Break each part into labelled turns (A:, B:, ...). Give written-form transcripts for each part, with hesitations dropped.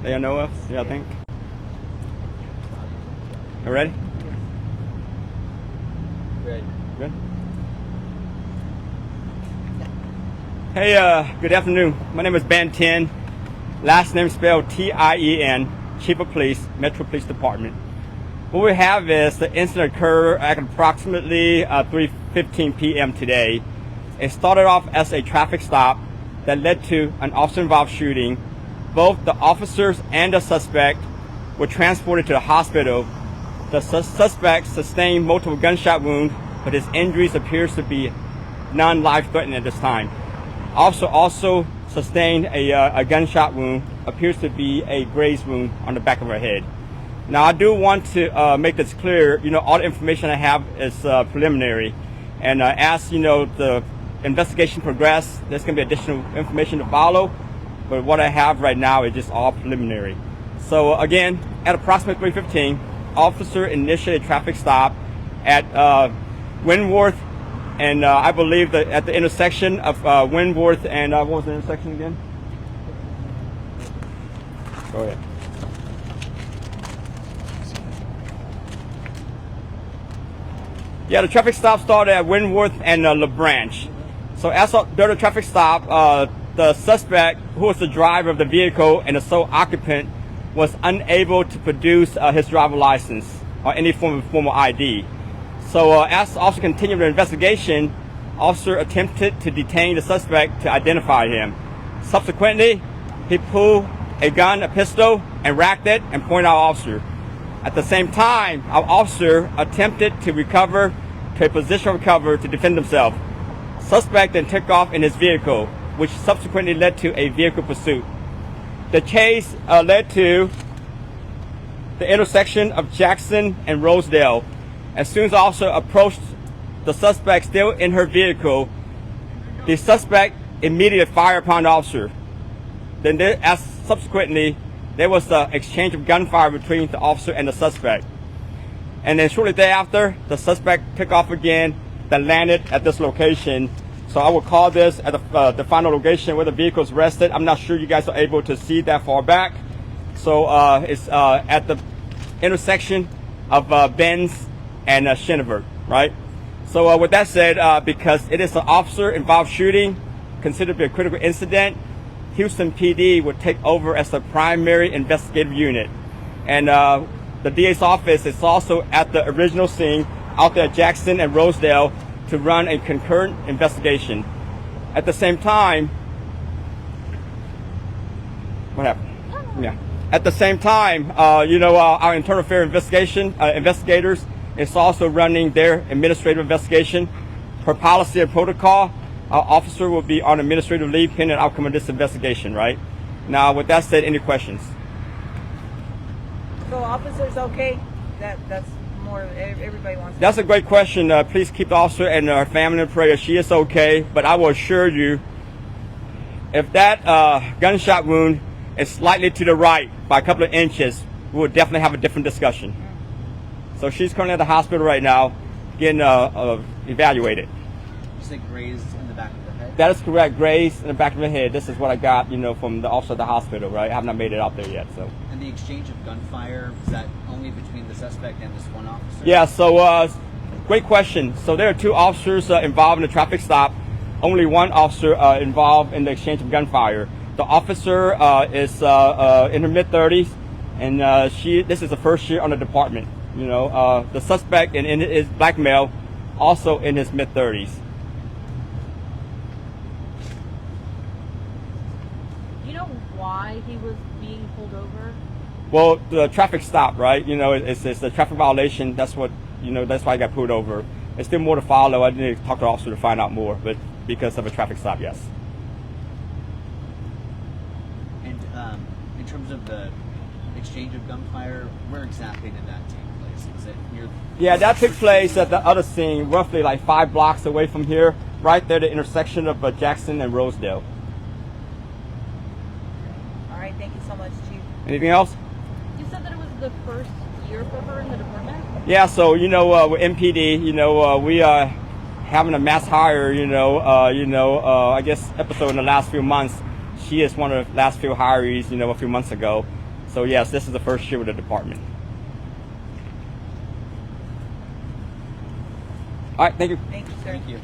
A: They know us, yeah, I think. You ready?
B: Ready.
A: Good. Hey, good afternoon. My name is Ben Tien. Last name spelled Tien, Chief of Police, Metro Police Department. What we have is the incident occurred at approximately 3:15 p.m. today. It started off as a traffic stop that led to an officer-involved shooting. Both the officers and the suspect were transported to the hospital. The suspect sustained multiple gunshot wounds, but his injuries appears to be non-life-threatening at this time. Officer also sustained a gunshot wound, appears to be a graze wound on the back of her head. Now, I do want to make this clear. All the information I have is preliminary, and as the investigation progresses, there's going to be additional information to follow. But what I have right now is just all preliminary. So again, at approximately 3:15, officer initiated a traffic stop at Windworth, and I believe that at the intersection of Windworth and what was the intersection again? Go ahead. Yeah, the traffic stop started at Windworth and LaBranch. So as during the traffic stop, the suspect, who was the driver of the vehicle and the sole occupant, was unable to produce his driver's license or any form of formal ID. So as the officer continued the investigation, officer attempted to detain the suspect to identify him. Subsequently, he pulled a gun, a pistol, and racked it and pointed at our officer. At the same time, our officer attempted to recover to a position of cover to defend himself. Suspect then took off in his vehicle, which subsequently led to a vehicle pursuit. The chase led to the intersection of Jackson and Rosedale. As soon as the officer approached the suspect still in her vehicle, the suspect immediately fired upon the officer. Then subsequently, there was an exchange of gunfire between the officer and the suspect. And then shortly thereafter, the suspect took off again, that landed at this location. So I will call this at the final location where the vehicle is rested. I'm not sure you guys are able to see that far back. So it's at the intersection of Benz and Shinneberg, right? So with that said, because it is an officer-involved shooting, considered to be a critical incident, Houston PD would take over as the primary investigative unit. And the DA's office is also at the original scene out there at Jackson and Rosedale to run a concurrent investigation. At the same time, what happened? Yeah. At the same time, our internal affairs investigators is also running their administrative investigation. Per policy and protocol, our officer will be on administrative leave pending the outcome of this investigation, right? Now, with that said, any questions?
C: So, officer's okay? That's more, everybody wants to.
A: That's a great question. Please keep the officer and her family in prayer. She is okay, but I will assure you, if that gunshot wound is slightly to the right by a couple of inches, we will definitely have a different discussion. So she's currently at the hospital right now, getting evaluated.
B: You said grazed in the back of the head?
A: That is correct, grazed in the back of the head. This is what I got, from the officer at the hospital, right? I have not made it out there yet, so.
B: And the exchange of gunfire, is that only between the suspect and this one officer?
A: Yeah, so great question. So there are two officers involved in the traffic stop. Only one officer involved in the exchange of gunfire. The officer is in her mid-30s, and this is the first year on the department. The suspect is black male, also in his mid-30s.
D: Do you know why he was being pulled over?
A: Well, the traffic stop, right? It's a traffic violation. That's what, that's why I got pulled over. There's still more to follow. I need to talk to the officer to find out more, but because of a traffic stop, yes.
B: And in terms of the exchange of gunfire, where exactly did that take place? Was it near?
A: Yeah, that took place at the other scene, roughly like 5 blocks away from here, right there, the intersection of Jackson and Rosedale.
C: All right, thank you so much, Chief.
A: Anything else?
D: You said that it was the first year for her in the department?
A: Yeah, so with MPD, we are having a mass hire. I guess episode in the last few months. She is one of the last few hirees, a few months ago. So yes, this is the first year with the department. All right, thank you.
C: Thank you, sir.
B: Thank you.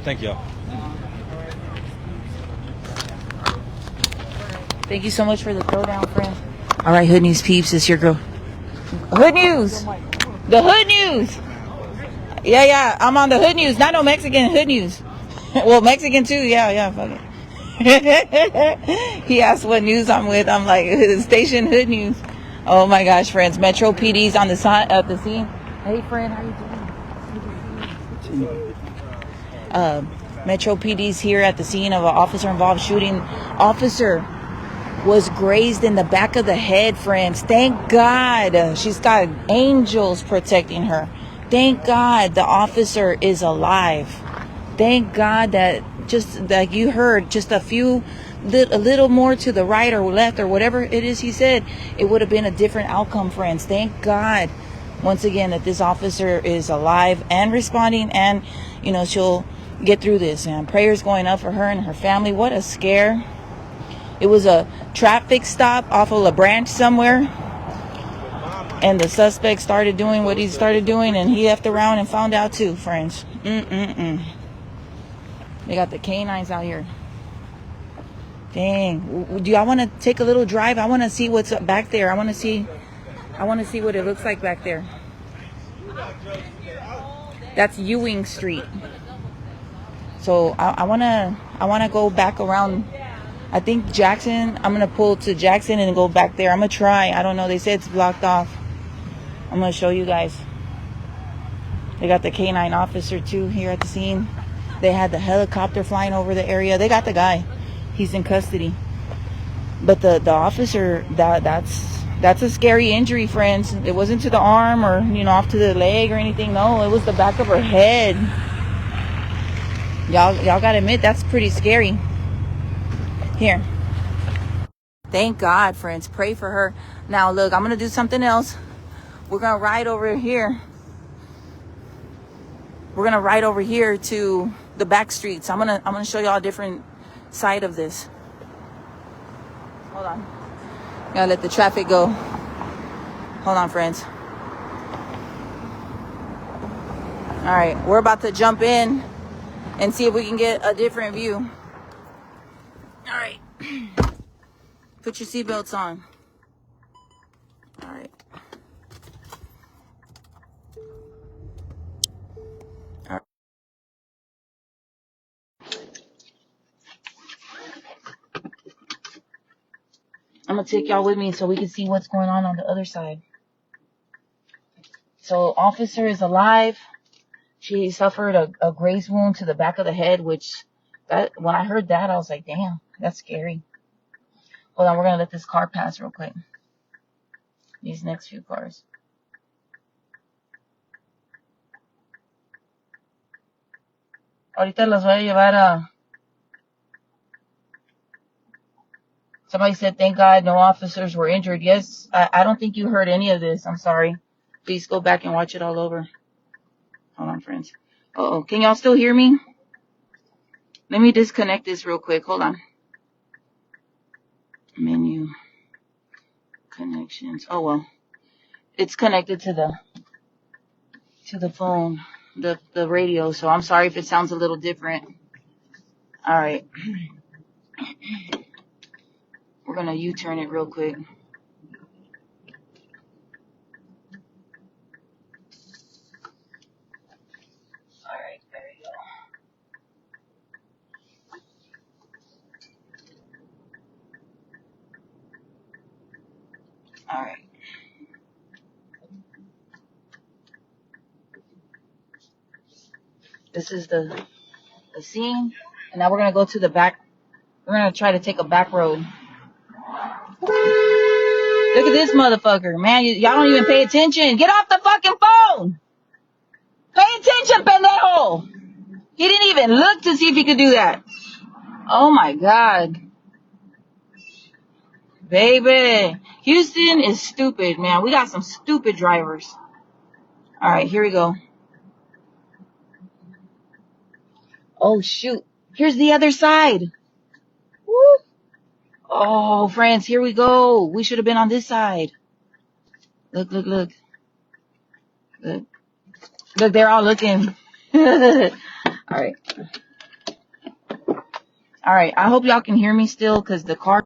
E: Thank you.
F: Thank you so much for the throwdown, friend. All right, Hood News peeps, it's your girl. Hood News. The Hood News. Yeah, I'm on the Hood News. Not no Mexican, Hood News. Well, Mexican too. Yeah, fuck it. He asked what news I'm with. I'm like, station Hood News. Oh my gosh, friends. Metro PD's on the scene. Hey, friend, how you doing? Metro PD's here at the scene of an officer-involved shooting. Officer was grazed in the back of the head, friends. Thank God. She's got angels protecting her. Thank God the officer is alive. Thank God that, just like you heard, just a little more to the right or left or whatever it is he said, it would have been a different outcome, friends. Thank God once again that this officer is alive and responding, and she'll get through this. And prayers going up for her and her family. What a scare. It was a traffic stop off of La Branch somewhere, and the suspect started doing what he started doing, and he left around and found out too, friends. They got the canines out here. Dang. Do y'all want to take a little drive? I want to see what's up back there. I want to see what it looks like back there. That's Ewing Street. So I want to go back around. I think Jackson. I'm gonna pull to Jackson and go back there. I'm gonna try. I don't know. They said it's blocked off. I'm gonna show you guys. They got the K9 officer too here at the scene. They had the helicopter flying over the area. They got the guy. He's in custody. But the officer, that's a scary injury, friends. It wasn't to the arm or off to the leg or anything. No, it was the back of her head. Y'all gotta admit that's pretty scary. Here. Thank God, friends. Pray for her. Now, look, I'm going to do something else. We're going to ride over here. We're going to ride over here to the back streets. I'm going to show y'all a different side of this. Hold on. Gotta let the traffic go. Hold on, friends. All right. We're about to jump in and see if we can get a different view. All right. Put your seatbelts on. All right. All right. I'm going to take y'all with me so we can see what's going on the other side. So, officer is alive. She suffered a graze wound to the back of the head, which, when I heard that, I was like, damn, that's scary. Hold on, we're going to let this car pass real quick. These next few cars. Ahorita los voy a llevar a... Somebody said, thank God no officers were injured. Yes, I don't think you heard any of this. I'm sorry. Please go back and watch it all over. Hold on, friends. Uh-oh. Can y'all still hear me? Let me disconnect this real quick. Hold on. Menu. Connections. Oh, well. It's connected to the phone, the radio. So I'm sorry if it sounds a little different. All right. We're going to U-turn it real quick. All right. There we go. All right. This is the scene. And now we're going to go to the back. We're going to try to take a back road. Look at this motherfucker. Man, y'all don't even pay attention. Get off the fucking phone. Pay attention, pendejo. He didn't even look to see if he could do that. Oh, my God. Baby. Houston is stupid, man. We got some stupid drivers. All right, here we go. Oh, shoot. Here's the other side. Oh, friends, here we go. We should have been on this side. Look, look, look. Look, look, they're all looking. All right. All right. I hope y'all can hear me still because the car